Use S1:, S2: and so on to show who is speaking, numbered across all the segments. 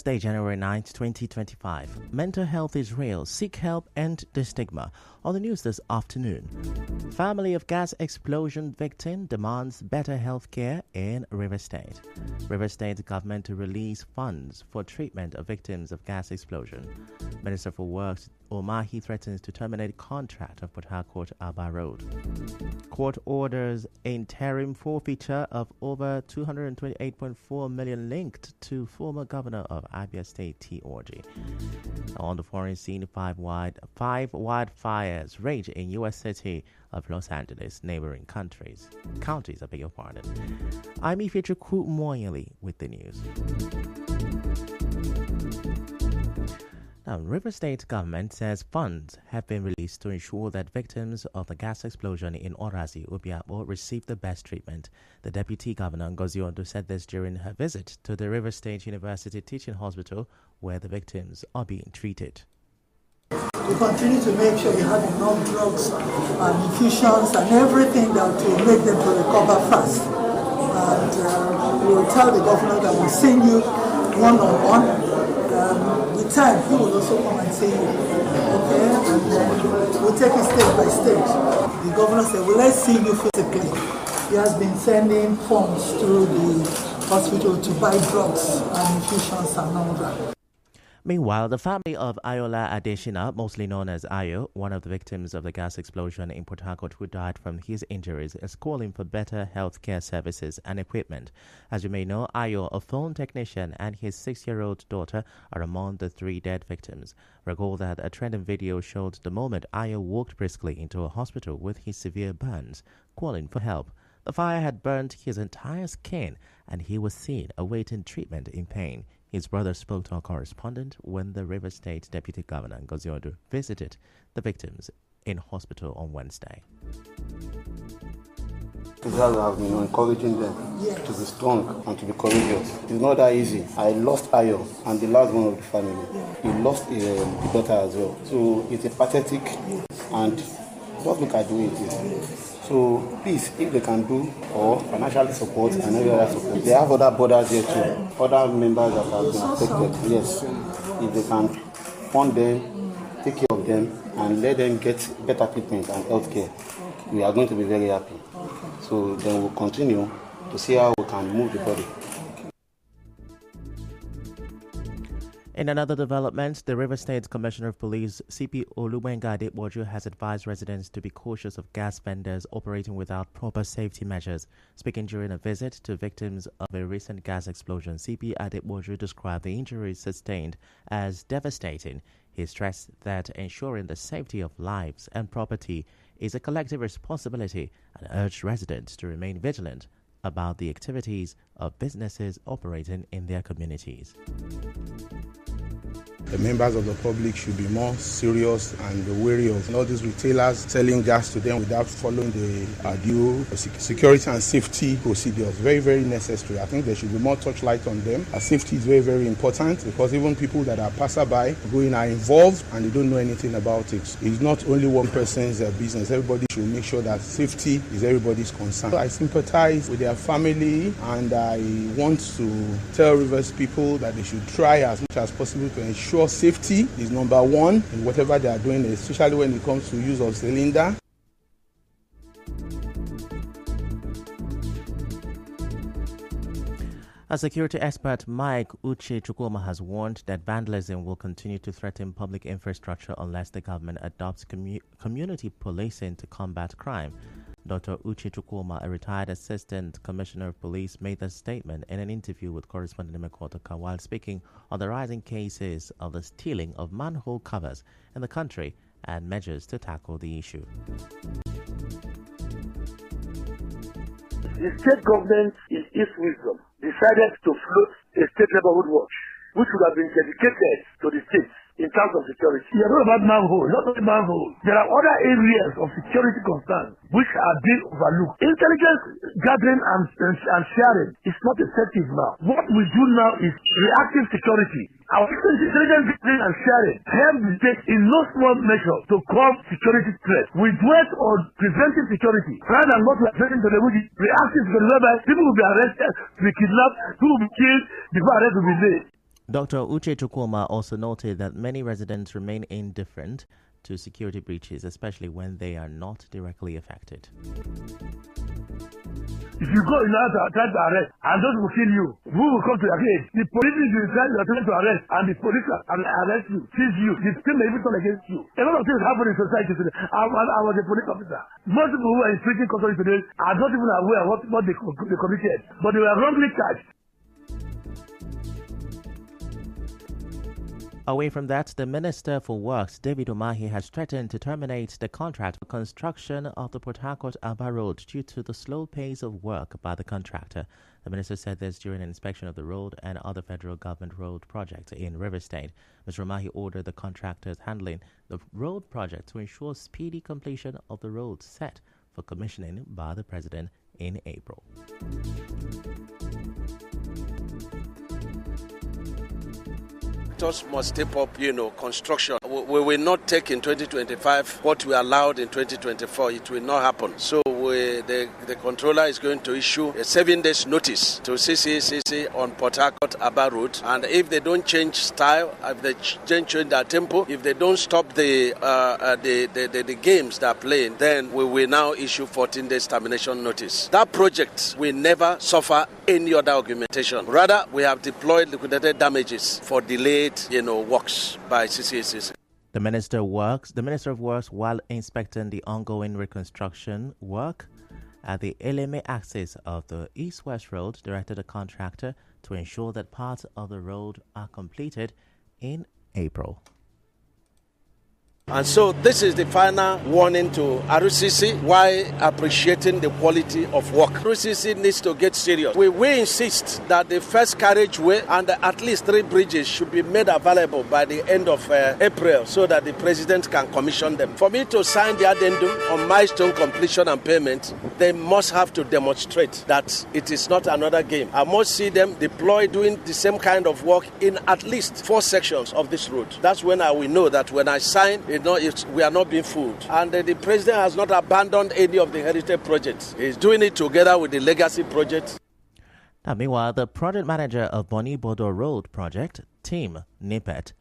S1: Thursday, January 9th, 2025. Mental health is real. Seek help, end the stigma. On the news this afternoon, family of gas explosion victim demands better health care in River State. River State government to release funds for treatment of victims of gas explosion. Minister for Works Omahi threatens to terminate contract of Port Harcourt Aba Road. Court orders interim forfeiture of over 228.4 million linked to former governor of Abia State T. Orji. On the foreign scene, five wildfires rage in U.S. city of Los Angeles, neighboring counties. I beg your pardon. I'm Ifechu Moyeli with the news. Now, River State government says funds have been released to ensure that victims of the gas explosion in Orazi, Ubiabo, receive the best treatment. The Deputy Governor, Ngozi Ondo, said this during her visit to the River State University Teaching Hospital, where the victims are being treated.
S2: We continue to make sure you have enough drugs and infusions and everything that will make them to recover fast. And we will tell the governor that we'll send you one-on-one. With time, he will also come and see you. Okay? And then we'll take it stage by stage. The governor said, well, let's see you physically. He has been sending funds to the hospital to buy drugs and infusions and all that.
S1: Meanwhile, the family of Ayola Adeshina, mostly known as Ayo, one of the victims of the gas explosion in Port Harcourt who died from his injuries, is calling for better healthcare services and equipment. As you may know, Ayo, a phone technician, and his 6-year-old daughter are among the 3 dead victims. Recall that a trending video showed the moment Ayo walked briskly into a hospital with his severe burns, calling for help. The fire had burnt his entire skin, and he was seen awaiting treatment in pain. His brother spoke to our correspondent when the River State Deputy Governor, Ngozi Ondo, visited the victims in hospital on Wednesday.
S3: I've been encouraging them to be strong and to be courageous. It's not that easy. I lost Ayo and the last one of the family. He lost the daughter as well. So it's a pathetic and just look at the way it is. So please, if they can do or financially support and every other support, they have other brothers here too, other members that have been affected. Yes, if they can fund them, take care of them, and let them get better treatment and health care, we are going to be very happy. So then we'll continue to see how we can move the body.
S1: In another development, the River State Commissioner of Police, CP Olubenga Adeboju, has advised residents to be cautious of gas vendors operating without proper safety measures. Speaking during a visit to victims of a recent gas explosion, CP Adeboju described the injuries sustained as devastating. He stressed that ensuring the safety of lives and property is a collective responsibility and urged residents to remain vigilant about the activities of businesses operating in their communities.
S4: The members of the public should be more serious and wary of all these retailers selling gas to them without following the due security and safety procedures. Very, very necessary. I think there should be more touchlight on them. Safety is very, very important because even people that are passerby going are involved and they don't know anything about it. It's not only one person's business. Everybody should make sure that safety is everybody's concern. So I sympathize with their family and I want to tell Rivers people that they should try as much as possible to ensure safety is number one in whatever they are doing, especially when it comes to use of cylinder.
S1: A security expert, Mike Uche Chukwuma, has warned that vandalism will continue to threaten public infrastructure unless the government adopts community policing to combat crime. Dr. Uche Chukwuma, a retired assistant commissioner of police, made the statement in an interview with correspondent Mekotoka while speaking on the rising cases of the stealing of manhole covers in the country and measures to tackle the issue.
S5: The state government, in its wisdom, decided to float a state neighborhood watch, which would have been dedicated to the states in terms of security. You are talking about manhole, not only manhole. There are other areas of security concerns which are being overlooked. Intelligence gathering and sharing is not effective now. What we do now is reactive security. Our intelligence gathering and sharing help the state in no small measure to curb security threats. We dwell on preventive security rather than what we are threatening to the reactive security, whereby people will be arrested, will be kidnapped, people will be killed before arrest will be made.
S1: Dr. Uche Chukwuma also noted that many residents remain indifferent to security breaches, especially when they are not directly affected.
S5: If you go in and try to arrest, and those will kill you, who will come to your aid? The police will try to arrest, and the police will arrest you, seize you. The state may even turn against you. A lot of things happen in society today. I was a police officer. Most people who are in street custody today are not even aware of what they committed, but they were wrongly charged.
S1: Away from that, the Minister for Works, David Umahi, has threatened to terminate the contract for construction of the Port Harcourt-Aba Road due to the slow pace of work by the contractor. The minister said this during an inspection of the road and other federal government road projects in River State. Mr. Umahi ordered the contractors handling the road project to ensure speedy completion of the road set for commissioning by the President in April.
S6: Must step up, construction. We will not take in 2025 what we allowed in 2024. It will not happen. So the controller is going to issue a 7 days notice to CCCC on Port Harcourt-Aba Road. And if they don't change style, if they change their tempo, if they don't stop the games they are playing, then we will now issue 14 days termination notice. That project will never suffer any other augmentation. Rather, we have deployed liquidated damages for delayed, works by CCCC.
S1: The Minister of Works, while inspecting the ongoing reconstruction work at the Eleme axis of the East-West Road, directed a contractor to ensure that parts of the road are completed in April.
S6: And so this is the final warning to RCC while appreciating the quality of work. RCC needs to get serious. We insist that the first carriageway and at least 3 bridges should be made available by the end of April so that the President can commission them. For me to sign the addendum on milestone completion and payment, they must have to demonstrate that it is not another game. I must see them deploy doing the same kind of work in at least 4 sections of this road. That's when I will know that when I sign, we are not being fooled. And the President has not abandoned any of the heritage projects. He's doing it together with the legacy projects.
S1: Now, meanwhile, the project manager of Bonny Bodo Road project, Tim Nippet,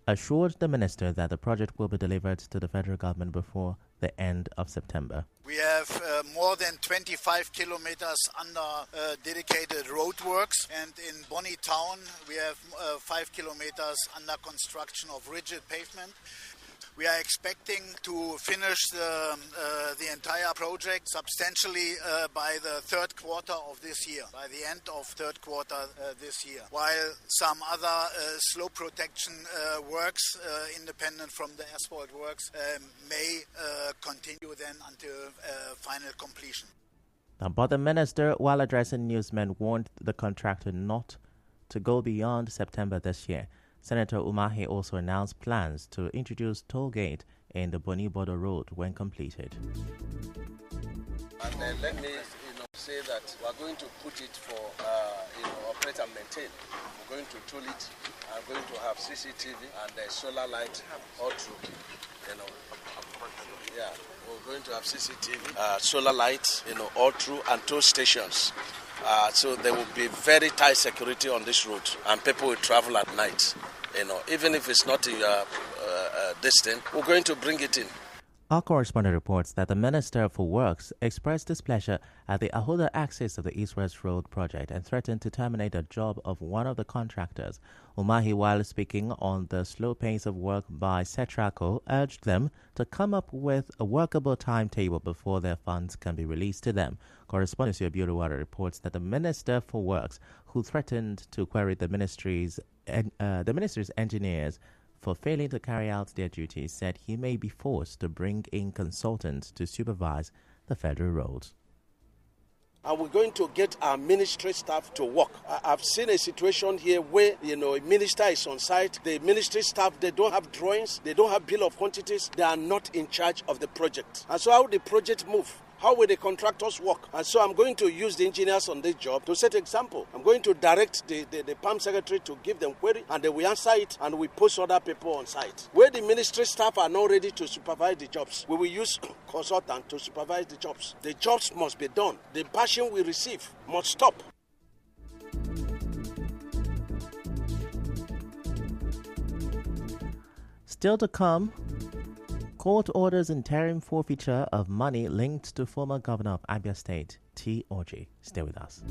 S1: assured the minister that the project will be delivered to the federal government before the end of September.
S7: We have more than 25 kilometers under dedicated roadworks, and in Bonny town we have 5 kilometers under construction of rigid pavement. We are expecting to finish the entire project substantially by the third quarter of this year, by the end of third quarter this year, while some other slope protection works, independent from the asphalt works, may continue then until final completion.
S1: But the minister, while addressing newsmen, warned the contractor not to go beyond September this year. Senator Umahi also announced plans to introduce toll gate in the Bonny Bodo Road when completed.
S6: And let me say that we are going to put it for operate and maintain. We're going to toll it. I'm going to have CCTV and solar light all through. Yeah, we're going to have CCTV, solar light, all through, and toll stations. So there will be very tight security on this road, and people will travel at night. Even if it's not distant, we're going to bring it in.
S1: Our correspondent reports that the Minister for Works expressed displeasure at the Ahoda axis of the East-West Road project and threatened to terminate the job of one of the contractors. Umahi, while speaking on the slow pace of work by Setraco, urged them to come up with a workable timetable before their funds can be released to them. Correspondent Yobiruwara reports that the Minister for Works, who threatened to query the ministry's engineers for failing to carry out their duties, said he may be forced to bring in consultants to supervise the federal roads.
S6: And we're going to get our ministry staff to work. I've seen a situation here where, a minister is on site. The ministry staff, they don't have drawings. They don't have bill of quantities. They are not in charge of the project. And so how will the project move? How will the contractors work? And so I'm going to use the engineers on this job to set example. I'm going to direct the PAM secretary to give them query, and they will answer it, and we post other people on site. Where the ministry staff are not ready to supervise the jobs, we will use consultants to supervise the jobs. The jobs must be done. The passion we receive must stop.
S1: Still to come, court orders interim forfeiture of money linked to former governor of Abia State, T. Orji. Stay with us.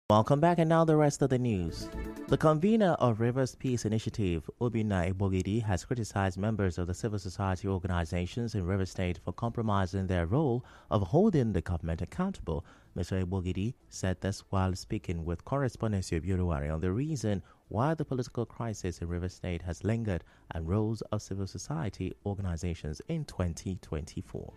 S1: Welcome back, and now the rest of the news. The convener of Rivers Peace Initiative, Obinna Egbogidi, has criticized members of the civil society organizations in Rivers State for compromising their role of holding the government accountable. Mr. Egbogidi said this while speaking with correspondent Yobiruwari on the reason why the political crisis in Rivers State has lingered and roles of civil society organizations in 2024.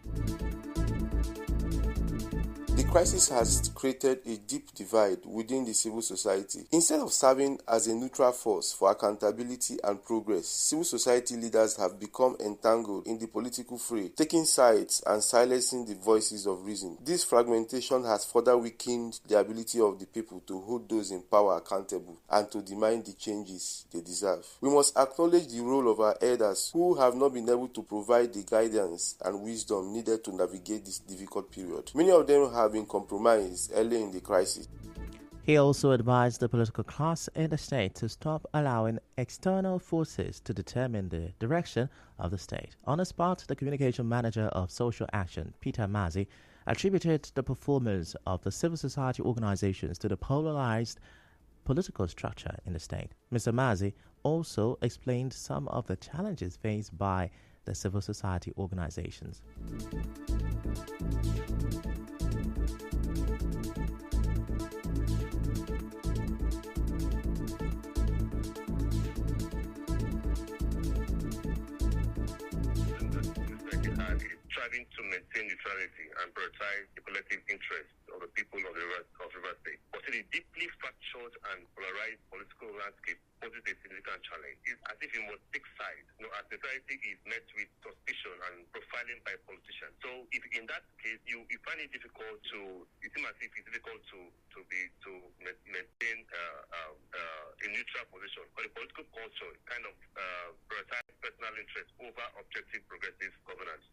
S8: The crisis has created a deep divide within the civil society. Instead of serving as a neutral force for accountability and progress, civil society leaders have become entangled in the political fray, taking sides and silencing the voices of reason. This fragmentation has further weakened the ability of the people to hold those in power accountable and to demand the changes they deserve. We must acknowledge the role of our elders who have not been able to provide the guidance and wisdom needed to navigate this difficult period. Many of them have been compromised early in the crisis.
S1: He also advised the political class in the state to stop allowing external forces to determine the direction of the state. On the spot, the communication manager of Social Action, Peter Mazi, attributed the performance of the civil society organizations to the polarized political structure in the state. Mr. Mazi also explained some of the challenges faced by the civil society organizations.
S9: Striving to maintain neutrality and prioritize the collective interest of the people of Rivers State. But in a deeply fractured and polarized political landscape poses a significant challenge. It's as if you must take sides. As society is met with suspicion and profiling by politicians. So if in that case you find it difficult it seems as if it's difficult to maintain a neutral position. But the political culture kind of prioritize personal interest over objective progressive governance.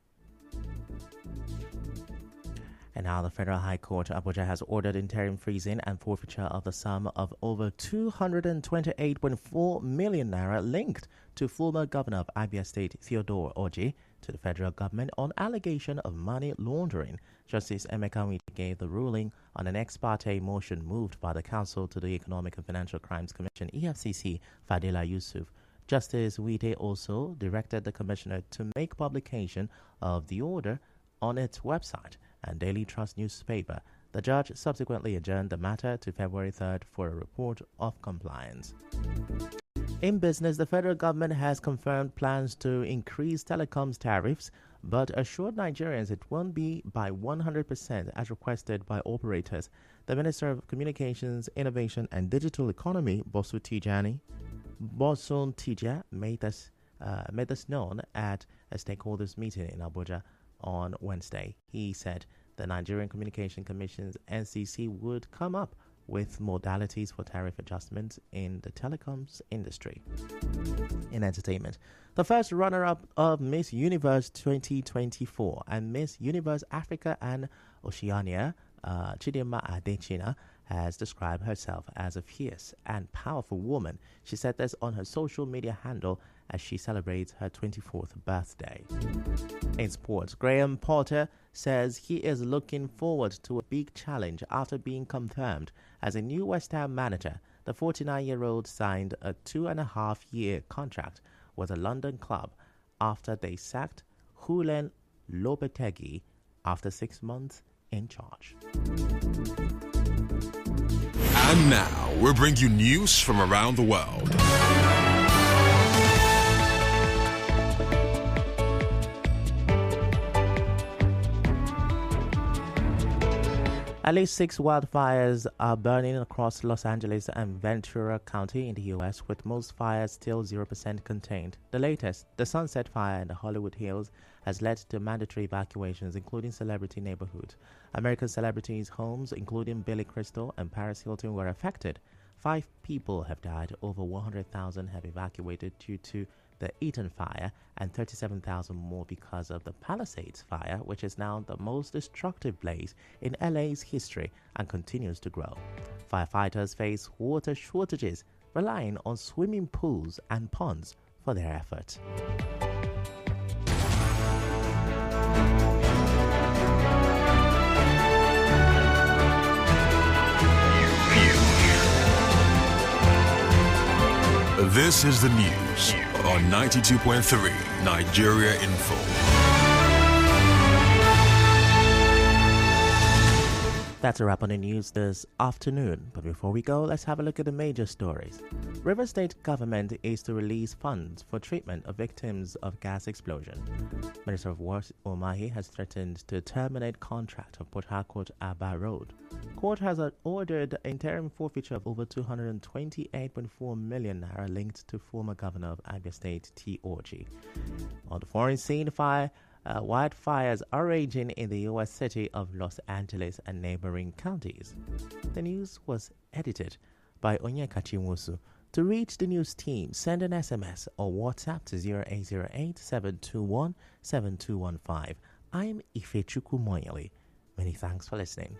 S1: And now the Federal High Court, Abuja, has ordered interim freezing and forfeiture of the sum of over 228.4 million naira linked to former governor of Abia State, Theodore Orji, to the federal government on allegation of money laundering. Justice Emeka Nwite gave the ruling on an ex parte motion moved by the Counsel to the Economic and Financial Crimes Commission, EFCC, Fadila Yusuf. Justice Nwite also directed the commissioner to make publication of the order on its website and Daily Trust newspaper. The judge subsequently adjourned the matter to February 3rd for a report of compliance. In business, the federal government has confirmed plans to increase telecoms tariffs, but assured Nigerians it won't be by 100% as requested by operators. The Minister of Communications, Innovation and Digital Economy, Bosun Tija, made this known at a stakeholders meeting in Abuja on Wednesday. He said the Nigerian Communication Commission's NCC would come up with modalities for tariff adjustments in the telecoms industry. In entertainment, the first runner-up of Miss Universe 2024 and Miss Universe Africa and Oceania, Chidinma Adechina, has described herself as a fierce and powerful woman. She said this on her social media handle as she celebrates her 24th birthday. In sports, Graham Potter says he is looking forward to a big challenge after being confirmed as a new West Ham manager. The 49-year-old signed a 2.5-year contract with a London club after they sacked Julen Lopetegui after 6 months in charge.
S10: And now, we'll bring you news from around the world.
S1: At least 6 wildfires are burning across Los Angeles and Ventura County in the U.S., with most fires still 0% contained. The latest, the Sunset Fire in the Hollywood Hills, has led to mandatory evacuations, including celebrity neighborhoods. American celebrities' homes, including Billy Crystal and Paris Hilton, were affected. 5 people have died, over 100,000 have evacuated due to the Eaton Fire, and 37,000 more because of the Palisades Fire, which is now the most destructive blaze in LA's history and continues to grow. Firefighters face water shortages, relying on swimming pools and ponds for their efforts.
S10: This is the news on 92.3 Nigeria Info.
S1: That's a wrap on the news this afternoon. But before we go, let's have a look at the major stories. River State government is to release funds for treatment of victims of gas explosion. Minister of Works Umahi has threatened to terminate contract of Port Harcourt-Aba Road. Court has ordered interim forfeiture of over 228.4 million naira linked to former governor of Abia State, T. Orji. On the foreign scene, wildfires are raging in the U.S. city of Los Angeles and neighboring counties. The news was edited by Onyeka Chinwosu. To reach the news team, send an SMS or WhatsApp to 0808-721-7215. I'm Ifechukwu Moyeli. Many thanks for listening.